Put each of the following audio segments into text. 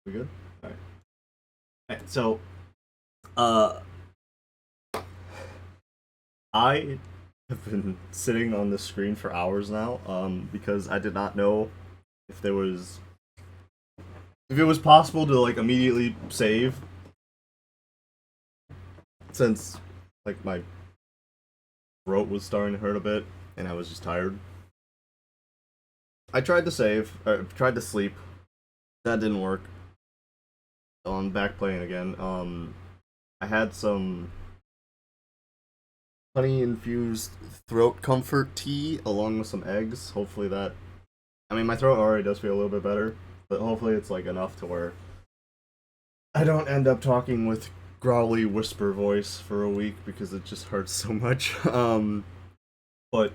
We good? Alright. Alright, so, uh, I have been sitting on this screen for hours now, because I did not know if there was, if it was possible to, like, immediately save, since, like, my throat was starting to hurt a bit, and I was just tired. I tried to save, or tried to sleep. That didn't work. So I'm back playing again. I had some honey infused throat comfort tea along with some eggs. Hopefully that. I mean, my throat already does feel a little bit better, but hopefully it's like enough to where I don't end up talking with growly whisper voice for a week because it just hurts so much. But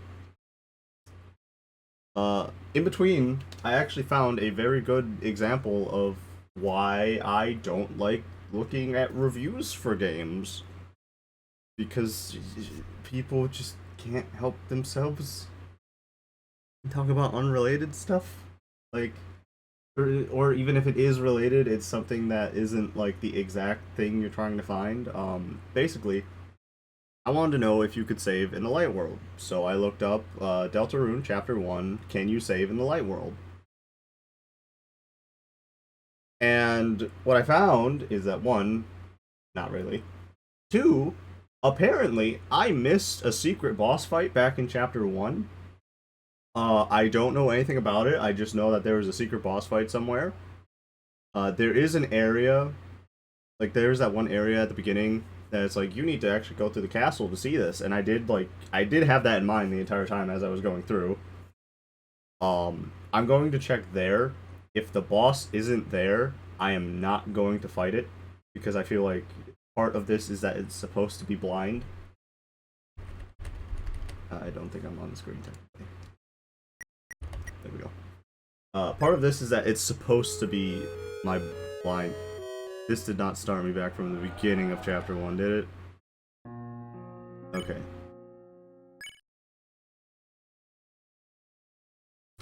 in between, I actually found a very good example of why I don't like looking at reviews for games. Because people just can't help themselves talk about unrelated stuff. Like, or even if it is related, it's something that isn't like the exact thing you're trying to find. Basically, I wanted to know if you could save in the light world. So I looked up Deltarune Chapter 1, can you save in the light world? And what I found is that one, not really. Two, apparently I missed a secret boss fight back in Chapter 1. I don't know anything about it, I just know that there was a secret boss fight somewhere. There is an area, like there's that one area at the beginning that it's like, you need to actually go through the castle to see this, and I did have that in mind the entire time as I was going through. I'm going to check there. If the boss isn't there, I am not going to fight it, because I feel like part of this is that it's supposed to be blind. I don't think I'm on the screen technically. There we go. Part of this is that it's supposed to be my blind. This did not start me back from the beginning of Chapter 1, did it? Okay.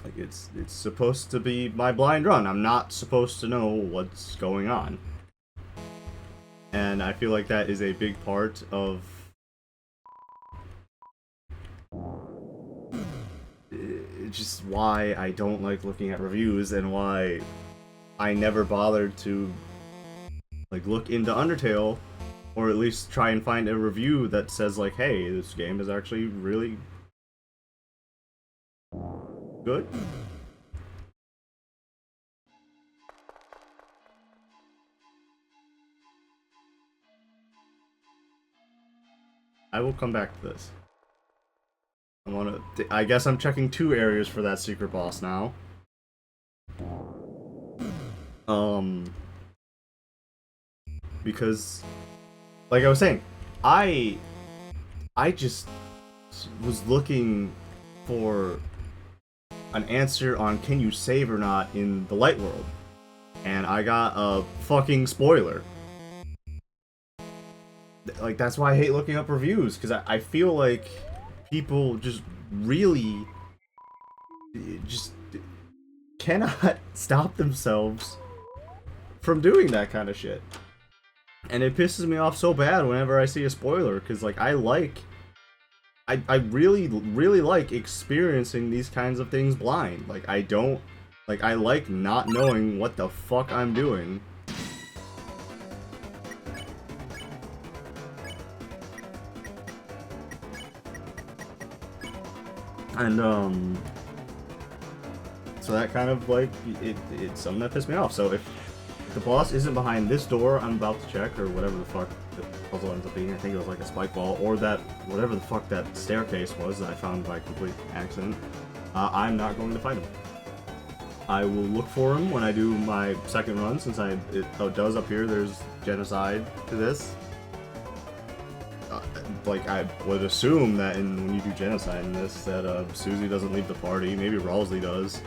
Like, it's supposed to be my blind run. I'm not supposed to know what's going on. And I feel like that is a big part of just why I don't like looking at reviews and why I never bothered to like look into Undertale, or at least try and find a review that says like, hey, this game is actually really good. I will come back to this. I guess I'm checking two areas for that secret boss now. Because, like I was saying, I just was looking for an answer on can you save or not in the light world, and I got a fucking spoiler. Like, that's why I hate looking up reviews, because I feel like people just really just cannot stop themselves from doing that kind of shit. And it pisses me off so bad whenever I see a spoiler, because like I really like experiencing these kinds of things blind. Like I like not knowing what the fuck I'm doing. And so that kind of like it's something that pissed me off. So if the boss isn't behind this door I'm about to check, or whatever the fuck the puzzle ends up being, I think it was like a spike ball, or that whatever the fuck that staircase was that I found by complete accident, I'm not going to fight him. I will look for him when I do my second run, since it does appear there's genocide to this. Like, I would assume that when you do genocide in this, that Susie doesn't leave the party. Maybe Ralsei does.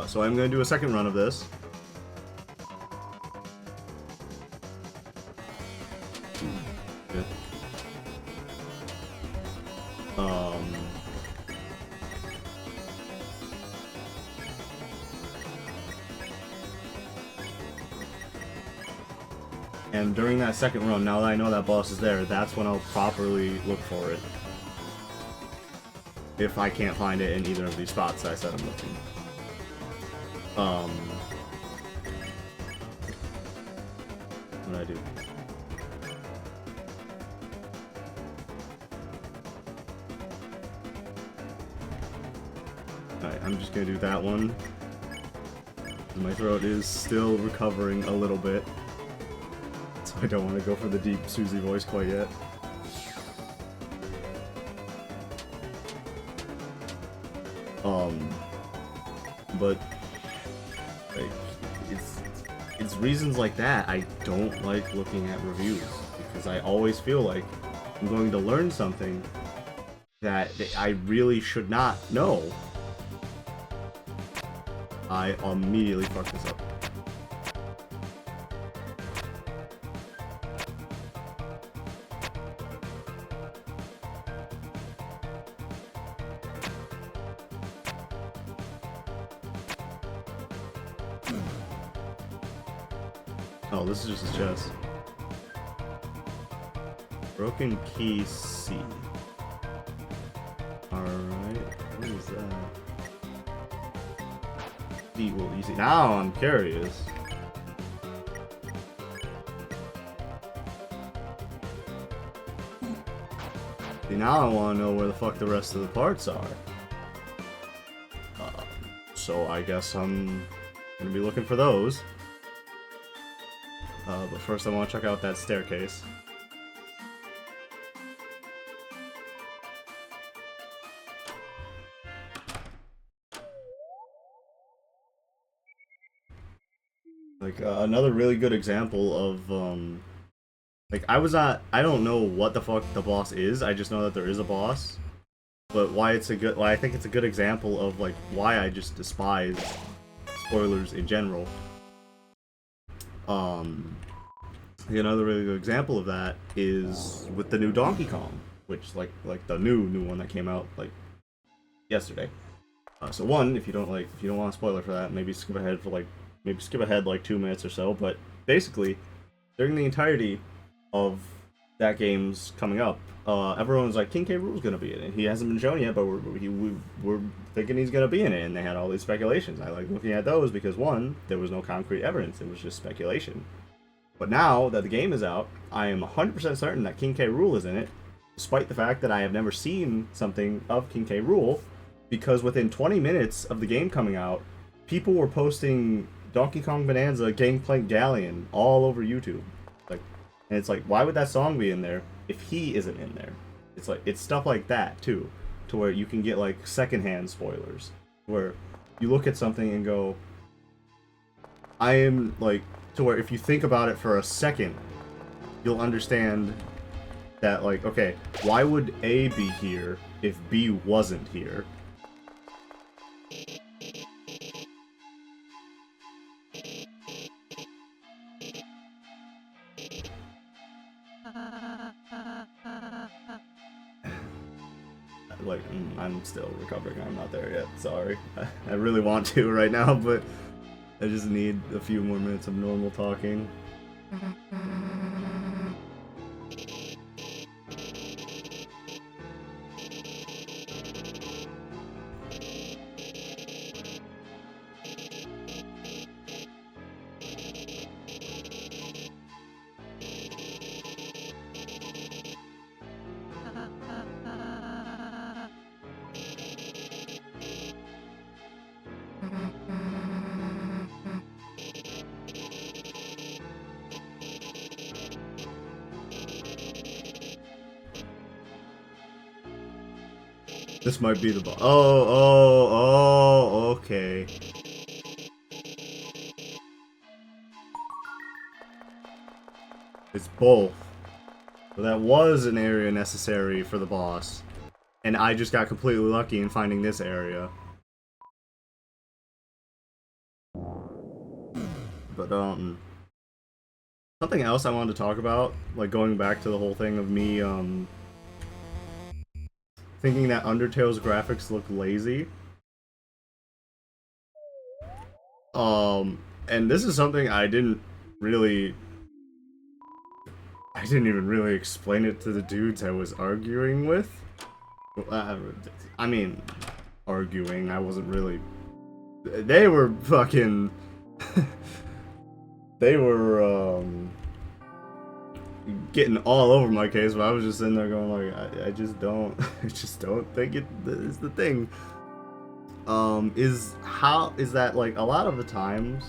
So I'm going to do a second run of this. Good. And during that second run, now that I know that boss is there, that's when I'll properly look for it. If I can't find it in either of these spots I said I'm looking. What did I do? Alright, I'm just gonna do that one. My throat is still recovering a little bit. So I don't want to go for the deep Susie voice quite yet. But like, it's reasons like that I don't like looking at reviews, because I always feel like I'm going to learn something that I really should not know. I immediately fucked this up. Oh, this is just his chest. Broken key C. Alright, what is that? Equal easy. Now I'm curious. See, now I want to know where the fuck the rest of the parts are. So I guess I'm gonna be looking for those. But first I want to check out that staircase. Like, another really good example of, like, I don't know what the fuck the boss is, I just know that there is a boss. But why I think it's a good example of, like, why I just despise spoilers in general. Another really good example of that is with the new Donkey Kong, which, like the new one that came out, like, yesterday. So one, if you don't want a spoiler for that, maybe skip ahead like 2 minutes or so, but basically, during the entirety of that game's coming up, everyone's like, King K. Rool's gonna be in it. He hasn't been shown yet, but we're thinking he's gonna be in it, and they had all these speculations. I like looking at those because, one, there was no concrete evidence, it was just speculation. But now that the game is out, I am 100% certain that King K. Rool is in it, despite the fact that I have never seen something of King K. Rool, because within 20 minutes of the game coming out, people were posting Donkey Kong Bonanza Gangplank Galleon all over YouTube. Like, and it's like, why would that song be in there if he isn't in there? It's like, it's stuff like that too, to where you can get like secondhand spoilers, where you look at something and go, I am like, to where if you think about it for a second, you'll understand that, like, okay, why would A be here if B wasn't here? Like, I'm still recovering. I'm not there yet. Sorry. I really want to right now, but I just need a few more minutes of normal talking. This might be the boss. Oh, okay. It's both. So that was an area necessary for the boss. And I just got completely lucky in finding this area. But, something else I wanted to talk about, like going back to the whole thing of me, thinking that Undertale's graphics look lazy. And this is something I didn't really I didn't even really explain it to the dudes I was arguing with. I mean, arguing, I wasn't really... They were fucking... they were, getting all over my case, but I was just sitting there going like, I just don't, I just don't think it is the thing. Is that like a lot of the times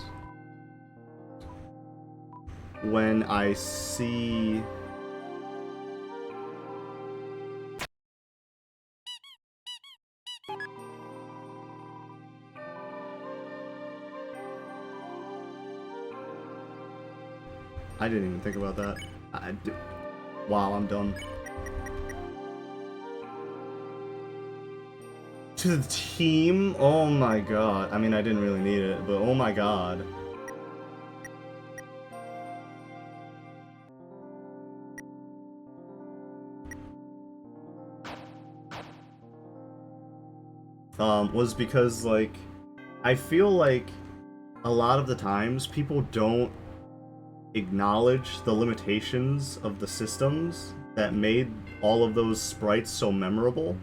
when I see I didn't even think about that. Wow, I'm done. To the team? Oh my god. I mean, I didn't really need it, but oh my god. Was because, like, I feel like a lot of the times people don't acknowledge the limitations of the systems that made all of those sprites so memorable.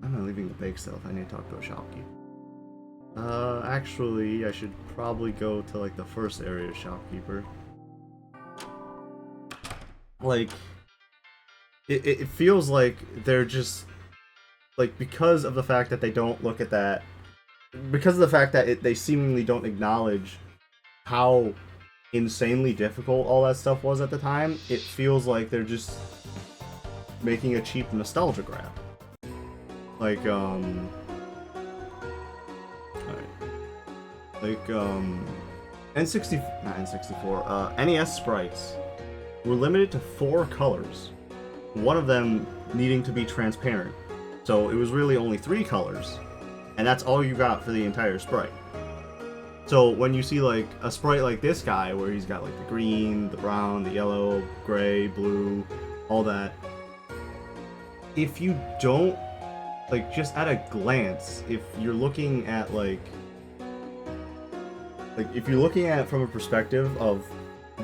I'm not leaving the bake sale if I need to talk to a shopkeeper. Actually, I should probably go to, like, the first area shopkeeper. Like, it feels like they're just, like, because of the fact that they don't look at that, because of the fact that they seemingly don't acknowledge how insanely difficult all that stuff was at the time, it feels like they're just making a cheap nostalgia grab. Like, NES sprites were limited to 4 colors, one of them needing to be transparent. So it was really only 3 colors, and that's all you got for the entire sprite. So when you see like a sprite like this guy, where he's got like the green, the brown, the yellow, gray, blue, all that, if you don't, like, just at a glance, if you're looking at like if you're looking at it from a perspective of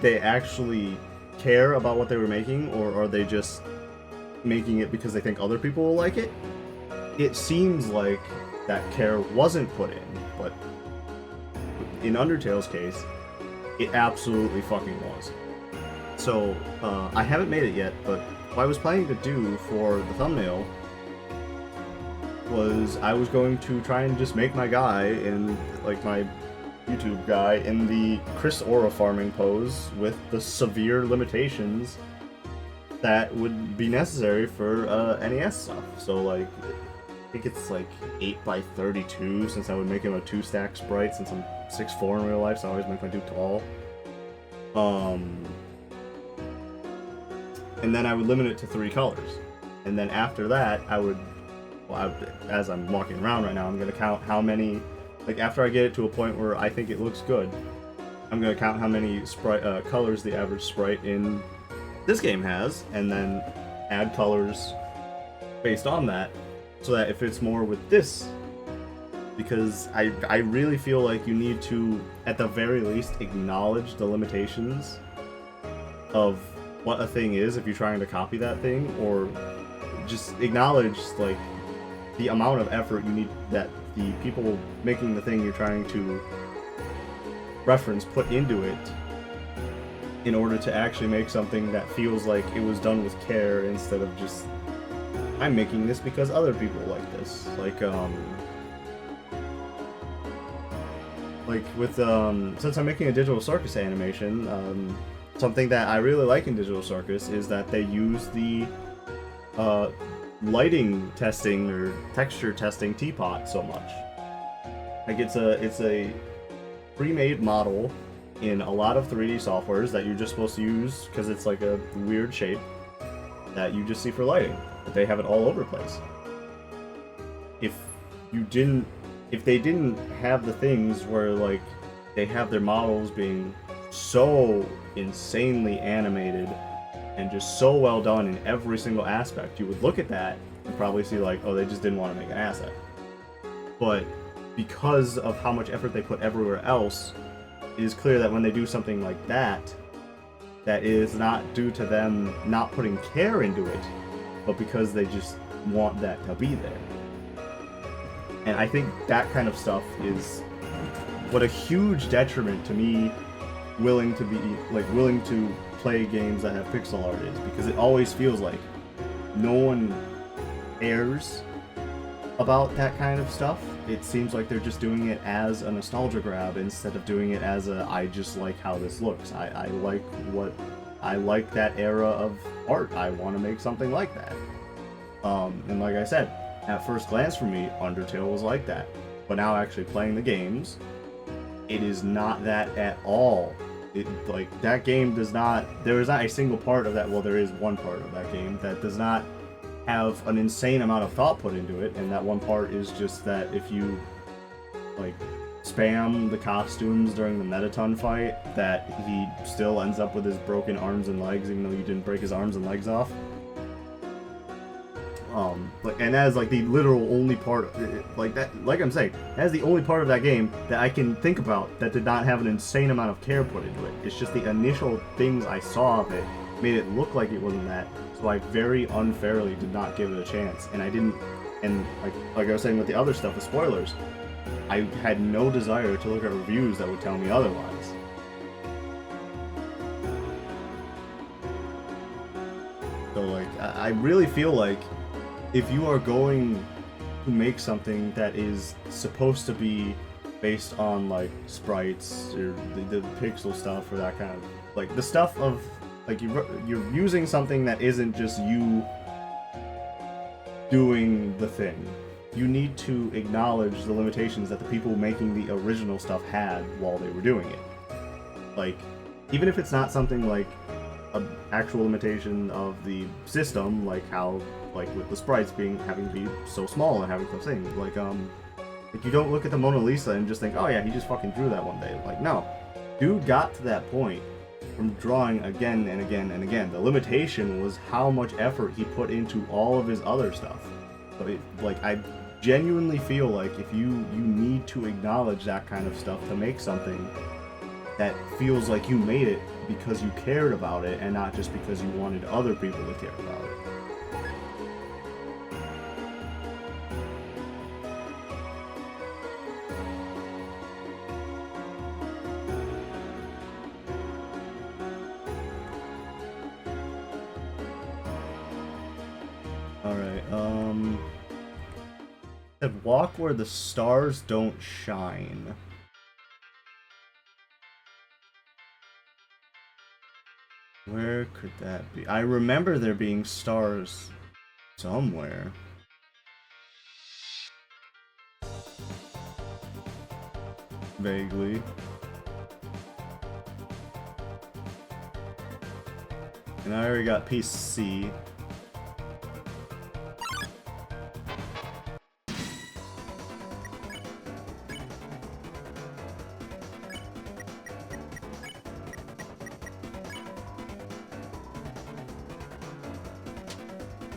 they actually care about what they were making, or are they just making it because they think other people will like it, it seems like that care wasn't put in. But in Undertale's case, it absolutely fucking was. So, I haven't made it yet, but what I was planning to do for the thumbnail was I was going to try and just make my guy in, like, my YouTube guy in the Chris Aura farming pose with the severe limitations that would be necessary for NES stuff. So, like, I think it's like 8x32, since I would make him a 2-stack sprite, since I'm 6'4" in real life, so I always make my dude tall. And then I would limit it to 3 colors. And then after that, as I'm walking around right now, I'm going to count how many, like, after I get it to a point where I think it looks good, I'm going to count how many colors the average sprite in this game has, and then add colors based on that, so that it fits more with this. Because I really feel like you need to, at the very least, acknowledge the limitations of what a thing is if you're trying to copy that thing, or just acknowledge, like, the amount of effort you need that the people making the thing you're trying to reference put into it in order to actually make something that feels like it was done with care, instead of just, I'm making this because other people like this. Like with, since I'm making a Digital Circus animation, something that I really like in Digital Circus is that they use the lighting testing or texture testing teapot so much. Like, it's a pre-made model in a lot of 3D softwares that you're just supposed to use because it's like a weird shape that you just see for lighting. But they have it all over the place. If they didn't have the things where, like, they have their models being so insanely animated and just so well done in every single aspect, you would look at that and probably see, like, oh, they just didn't want to make an asset. But because of how much effort they put everywhere else, it is clear that when they do something like that, that is not due to them not putting care into it, but because they just want that to be there. And I think that kind of stuff is what a huge detriment to me willing to play games that have pixel art is, because it always feels like no one cares about that kind of stuff. It seems like they're just doing it as a nostalgia grab instead of doing it as a I just like how this looks. I like that era of art. I want to make something like that. And like I said, at first glance for me, Undertale was like that. But now actually playing the games, it is not that at all. That game does not, there is not a single part of that, well, there is one part of that game that does not have an insane amount of thought put into it, and that one part is just that if you, spam the costumes during the Metaton fight, that he still ends up with his broken arms and legs, even though you didn't break his arms and legs off. And that is the literal only part, I'm saying, that is the only part of that game that I can think about that did not have an insane amount of care put into it. It's just the initial things I saw of it made it look like it wasn't that, so I very unfairly did not give it a chance, and I didn't, and like I was saying with the other stuff with spoilers, I had no desire to look at reviews that would tell me otherwise. So I really feel like if you are going to make something that is supposed to be based on sprites or the pixel stuff or that kind of the stuff of you're using something that isn't just you doing the thing. You need to acknowledge the limitations that the people making the original stuff had while they were doing it. Even if it's not something like an actual limitation of the system, how with the sprites having to be so small and having those things, you don't look at the Mona Lisa and just think, oh yeah, he just fucking drew that one day. No, dude got to that point from drawing again and again and again. The limitation was how much effort he put into all of his other stuff. So I genuinely feel like if you need to acknowledge that kind of stuff to make something that feels like you made it because you cared about it and not just because you wanted other people to care about it. Walk where the stars don't shine. Where could that be? I remember there being stars somewhere. Vaguely. And I already got piece C.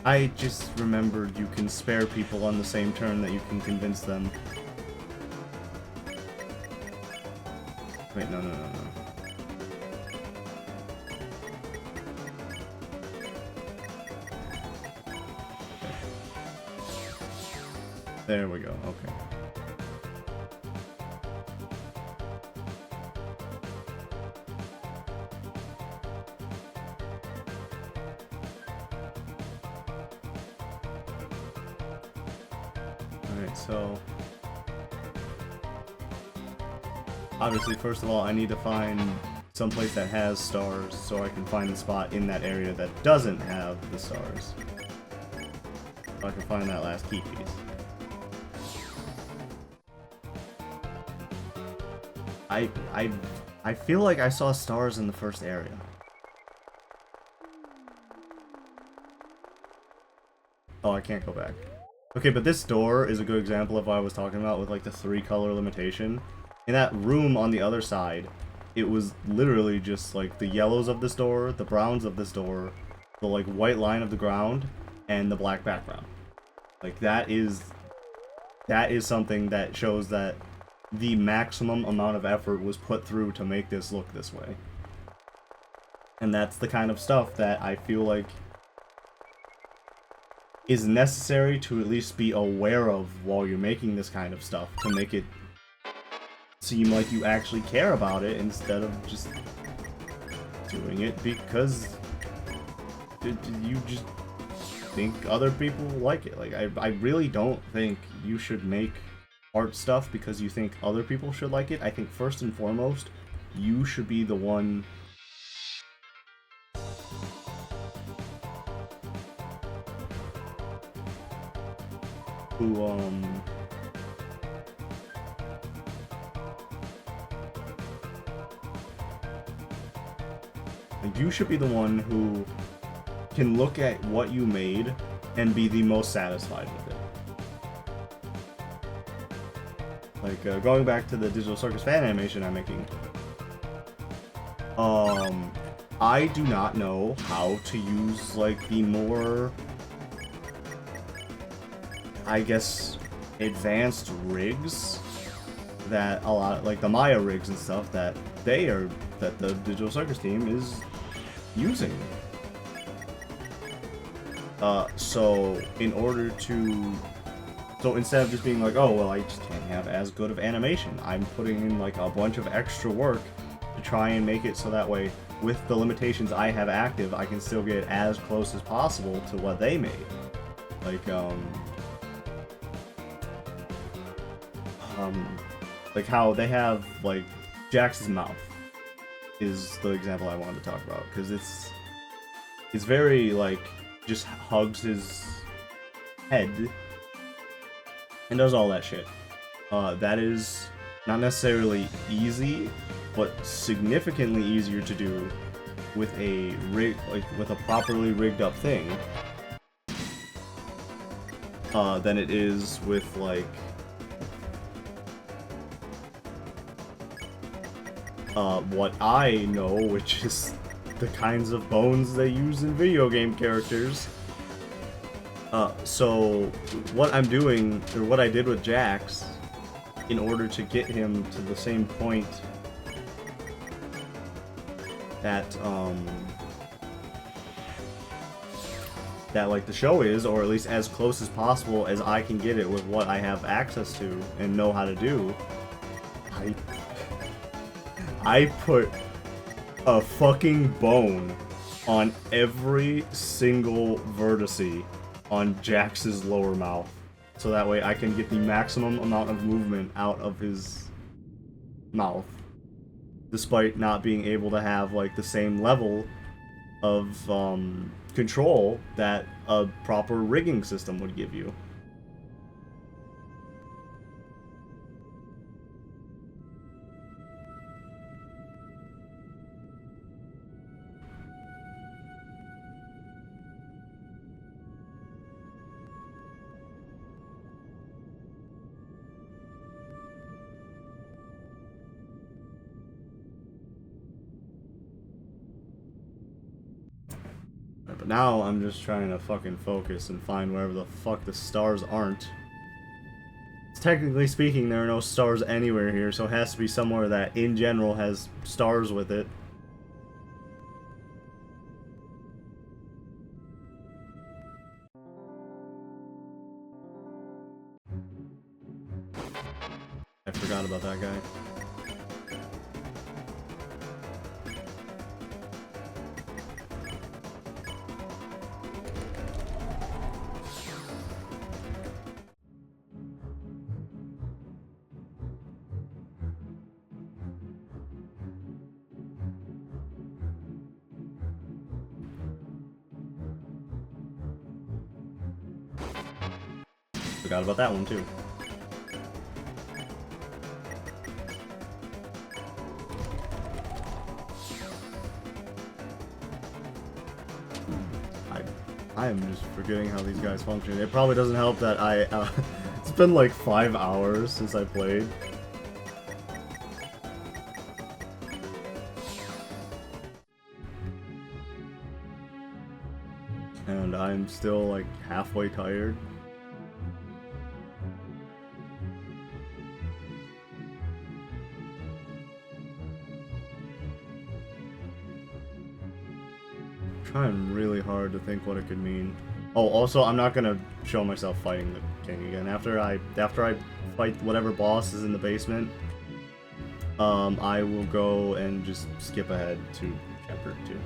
I just remembered you can spare people on the same turn that you can convince them. Wait, no. Okay. There we go, okay. So, obviously, first of all, I need to find someplace that has stars so I can find the spot in that area that doesn't have the stars. So I can find that last key piece. I feel like I saw stars in the first area. Oh, I can't go back. Okay, but this door is a good example of what I was talking about with the 3-color limitation. In that room on the other side, it was literally just the yellows of this door, the browns of this door, the white line of the ground, and the black background. That is something that shows that the maximum amount of effort was put through to make this look this way. And that's the kind of stuff that I feel like is necessary to at least be aware of while you're making this kind of stuff, to make it seem like you actually care about it instead of just doing it because you just think other people like it. Like, I really don't think you should make art stuff because you think other people should like it. I think first and foremost, you should be the one who, you should be the one who can look at what you made and be the most satisfied with it. Like, going back to the Digital Circus fan animation I'm making, I do not know how to use, like, the more, I guess, advanced rigs that a lot, like the Maya rigs and stuff that that the Digital Circus team is using. So instead of just being like, oh, well, I just can't have as good of animation, I'm putting in like a bunch of extra work to try and make it so that way, with the limitations I have active, I can still get as close as possible to what they made. Like how they have, like, Jax's mouth is the example I wanted to talk about, because it's very, like, just hugs his head and does all that shit. That is not necessarily easy, but significantly easier to do with a with a properly rigged up thing than it is with, like, what I know, which is the kinds of bones they use in video game characters. So what I'm doing, or what I did with Jax, in order to get him to the same point that, that, like, the show is, or at least as close as possible as I can get it with what I have access to and know how to do, I put a fucking bone on every single vertex on Jax's lower mouth, so that way I can get the maximum amount of movement out of his mouth, despite not being able to have, like, the same level of control that a proper rigging system would give you. But now I'm just trying to fucking focus and find wherever the fuck the stars aren't. Technically speaking, there are no stars anywhere here, so it has to be somewhere that, in general, has stars with it. I forgot about that guy. Forgot about that one too. I am just forgetting how these guys function. It probably doesn't help that it's been like 5 hours since I played. And I'm still like halfway tired. trying really hard to think what it could mean. Oh, also, I'm not gonna show myself fighting the king again. After I fight whatever boss is in the basement, I will go and just skip ahead to chapter 2.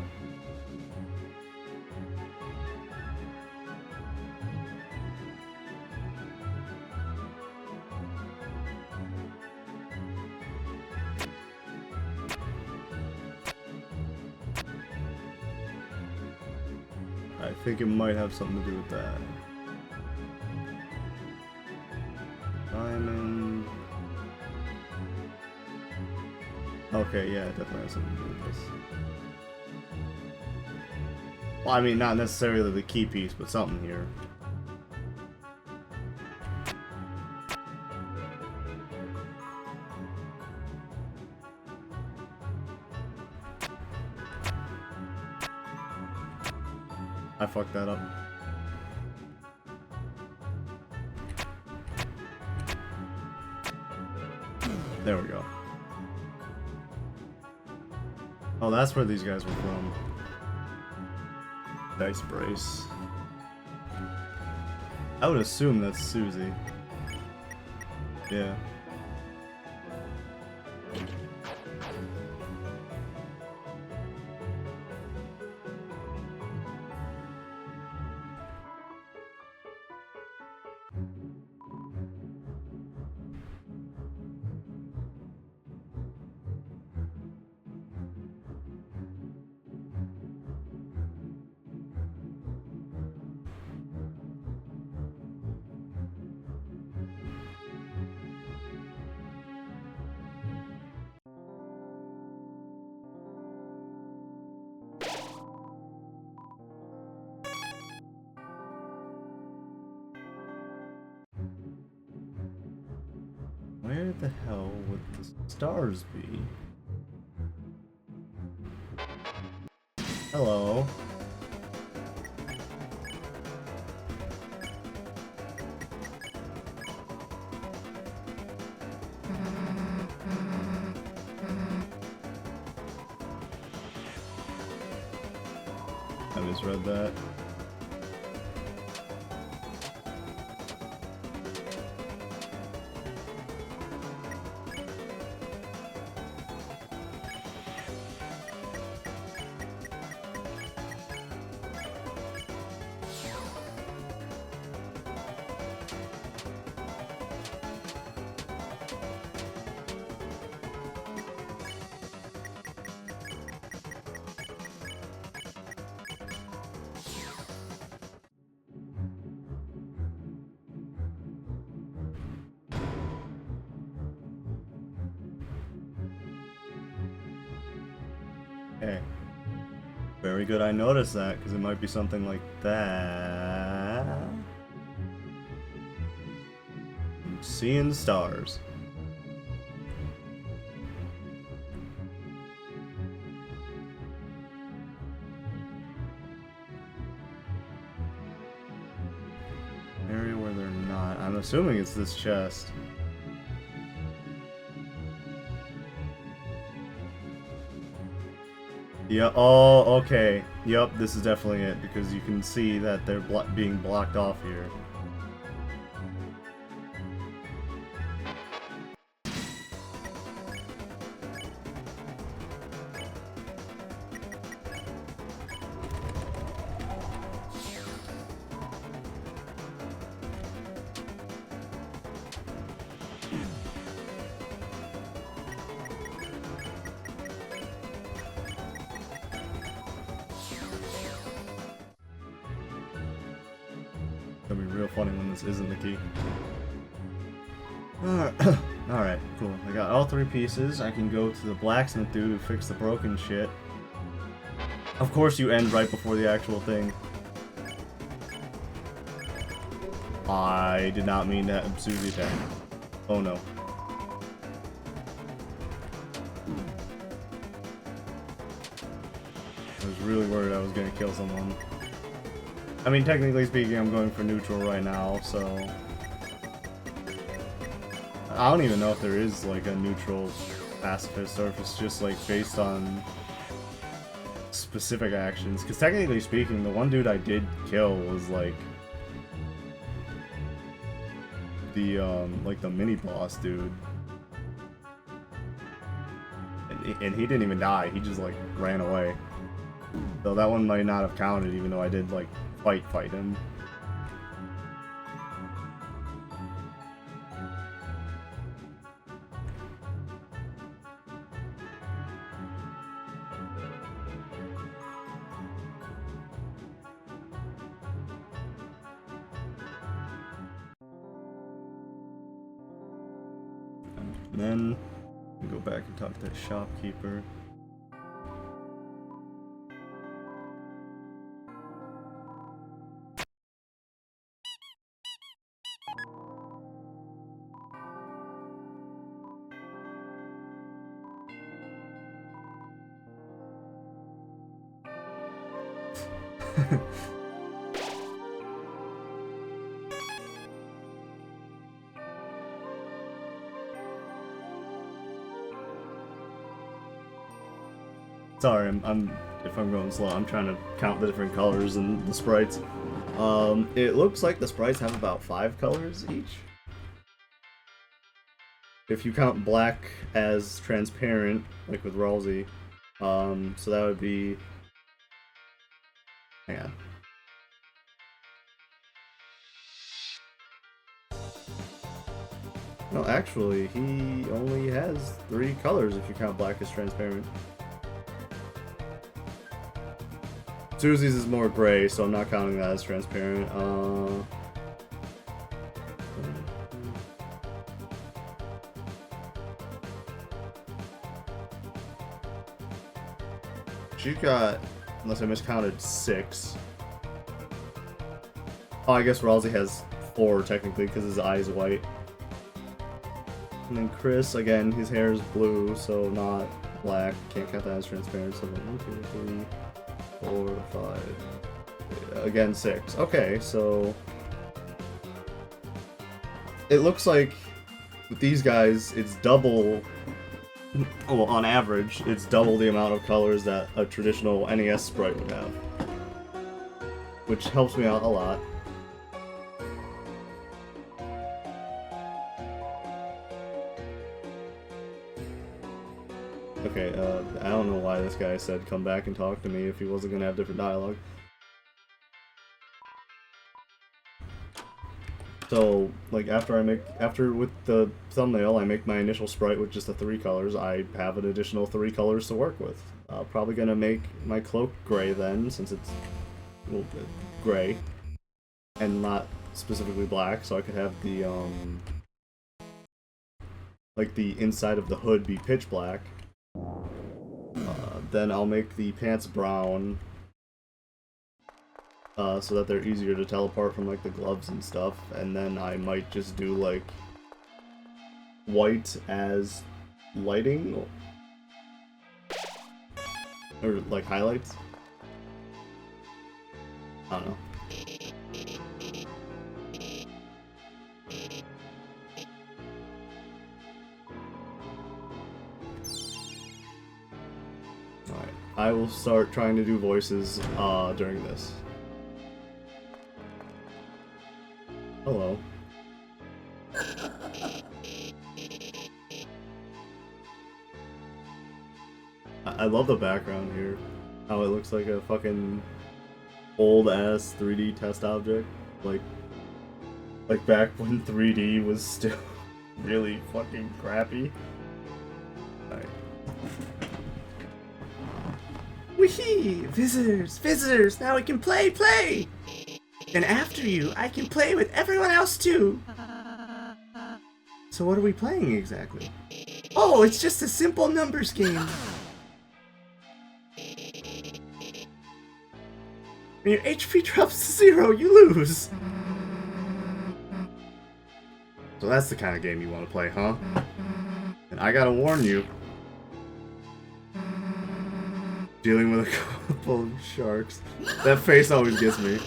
I think it might have something to do with that. Diamond. Okay, yeah, it definitely has something to do with this. Well, I mean, not necessarily the key piece, but something here. I fucked that up. There we go. Oh, that's where these guys were from. Dice brace. I would assume that's Susie. Yeah. Where the hell would the stars be? Hello. I misread that. Okay. Very good I noticed that, because it might be something like that. I'm seeing the stars. Area where they're not. I'm assuming it's this chest. Yeah, oh, okay. Yep, this is definitely it, because you can see that they're being blocked off here. It'll be real funny when this isn't the key. Alright, cool. I got all 3 pieces. I can go to the blacksmith dude to fix the broken shit. Of course you end right before the actual thing. I did not mean to have Susie attack. Oh no. I was really worried I was gonna kill someone. I mean, technically speaking, I'm going for neutral right now, so... I don't even know if there is, like, a neutral pacifist, or if it's just, like, based on specific actions, because technically speaking, the one dude I did kill was like the mini boss dude, and he didn't even die. He just like ran away. So that one might not have counted, even though I did like fight him. And then we go back and talk to the shopkeeper. Sorry, if I'm going slow, I'm trying to count the different colors and the sprites. It looks like the sprites have about 5 colors each. If you count black as transparent, like with Ralsei, so that would be... Hang on. No, actually, he only has 3 colors if you count black as transparent. Susie's is more gray, so I'm not counting that as transparent. She's got, unless I miscounted, 6. Oh, I guess Ralsei has 4 technically because his eye is white. And then Chris, again, his hair is blue, so not black. Can't count that as transparent. So 1, 2, 3. 4, 5, again 6. Okay, so it looks like with these guys, it's double. Well, on average, it's double the amount of colors that a traditional NES sprite would have, which helps me out a lot. Okay, I don't know why this guy said come back and talk to me if he wasn't gonna have different dialogue. So, like, after with the thumbnail, I make my initial sprite with just the 3 colors. I have an additional 3 colors to work with. Probably gonna make my cloak gray then, since it's, well, gray, and not specifically black, so I could have the, like, the inside of the hood be pitch black. Then I'll make the pants brown, so that they're easier to tell apart from like the gloves and stuff, and then I might just do like white as lighting or like highlights. I don't know. I will start trying to do voices during this. Hello. I love the background here. How it looks like a fucking old-ass 3D test object. Like back when 3D was still really fucking crappy. Alright. Wee! Visitors! Now we can play! And after you, I can play with everyone else too! So what are we playing exactly? Oh, it's just a simple numbers game. When your HP drops to 0, you lose! So that's the kind of game you want to play, huh? And I gotta warn you, dealing with a couple of sharks. That face always gets me.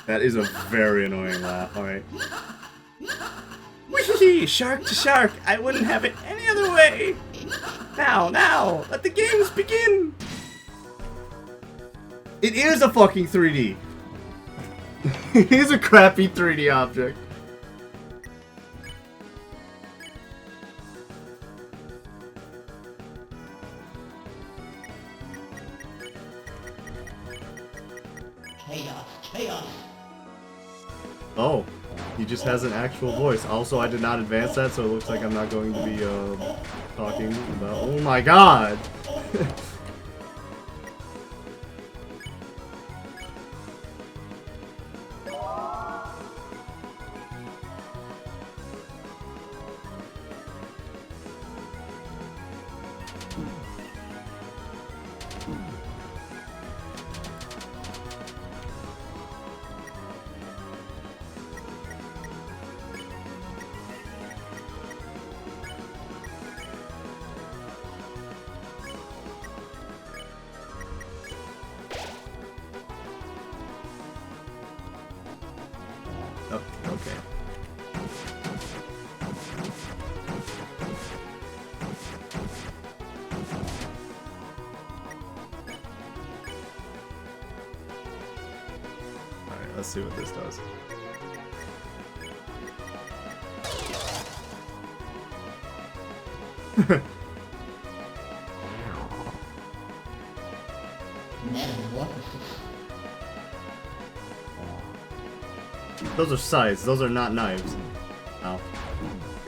That is a very annoying laugh, alright. Whee! Shark to shark! I wouldn't have it any other way! Now! Let the games begin! It is a fucking 3D! It is a crappy 3D object. Chaos. Oh, he just has an actual voice. Also, I did not advance that, so it looks like I'm not going to be talking about. Oh my god! Oh, okay. Alright, let's see what this does. Those are scythes, those are not knives. Oh.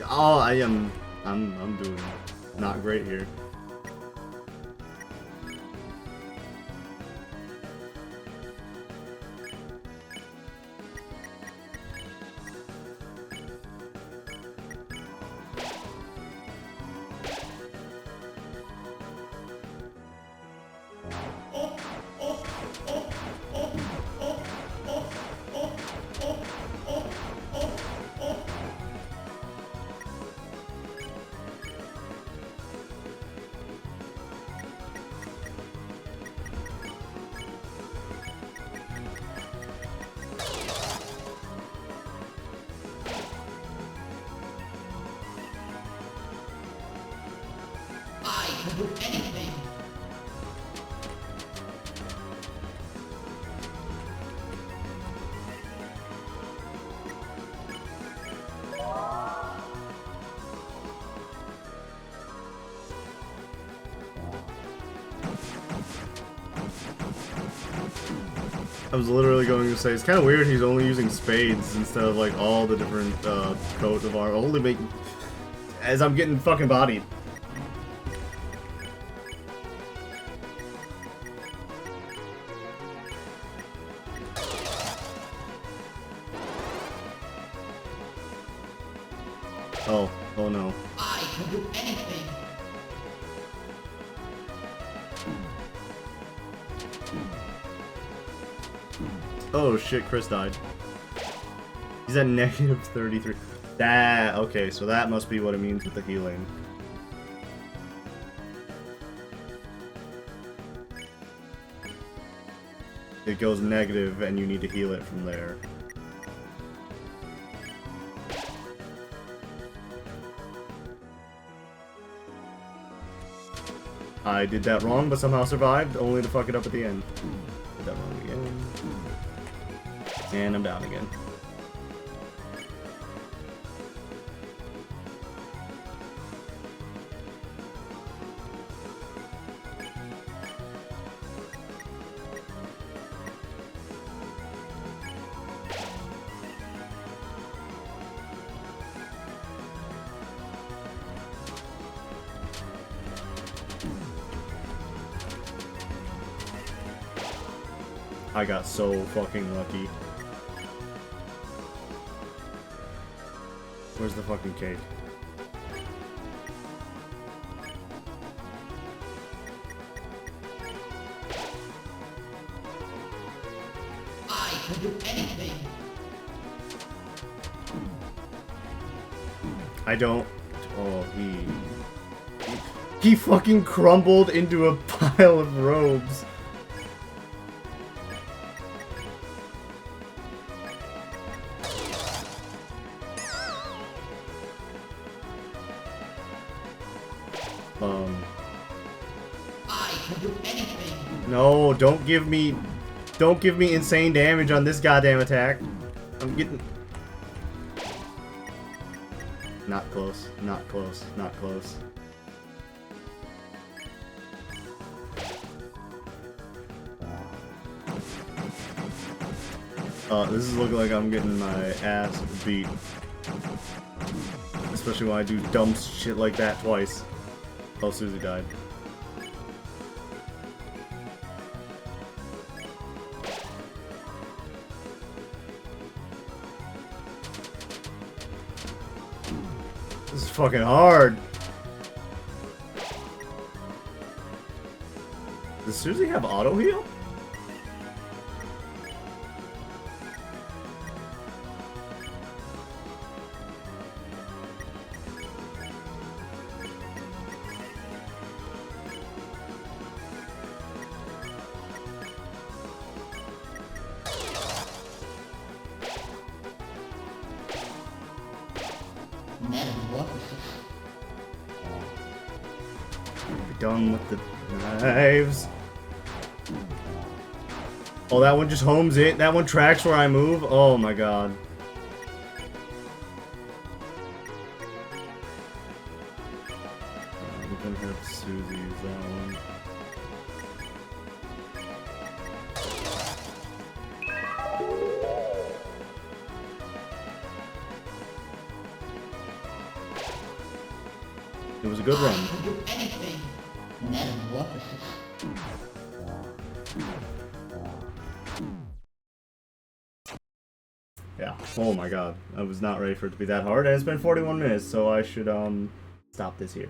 Oh, I'm doing not great here. Do anything. I was literally going to say, it's kind of weird he's only using spades instead of like all the different coat of armor. Only making... As I'm getting fucking bodied. Oh no. I can do anything. Oh shit, Chris died. He's at negative 33. That, okay, so that must be what it means with the healing. It goes negative and you need to heal it from there. I did that wrong, but somehow survived, only to fuck it up at the end. Did that wrong again. And I'm down again. I got so fucking lucky. Where's the fucking cake? I can do anything. I don't... Oh, he fucking crumbled into a pile of robes. can do anything. No, don't give me insane damage on this goddamn attack. I'm getting... Not close, not close, not close. This is looking like I'm getting my ass beat. Especially when I do dumb shit like that twice. Oh, Susie died. This is fucking hard. Does Susie have auto heal? Done with the knives. Oh, that one just homes it. That one tracks where I move. Oh my god. I'm gonna have Susie use that one. It was a good run. Yeah. Oh my god. I was not ready for it to be that hard, and it's been 41 minutes, so I should stop this here.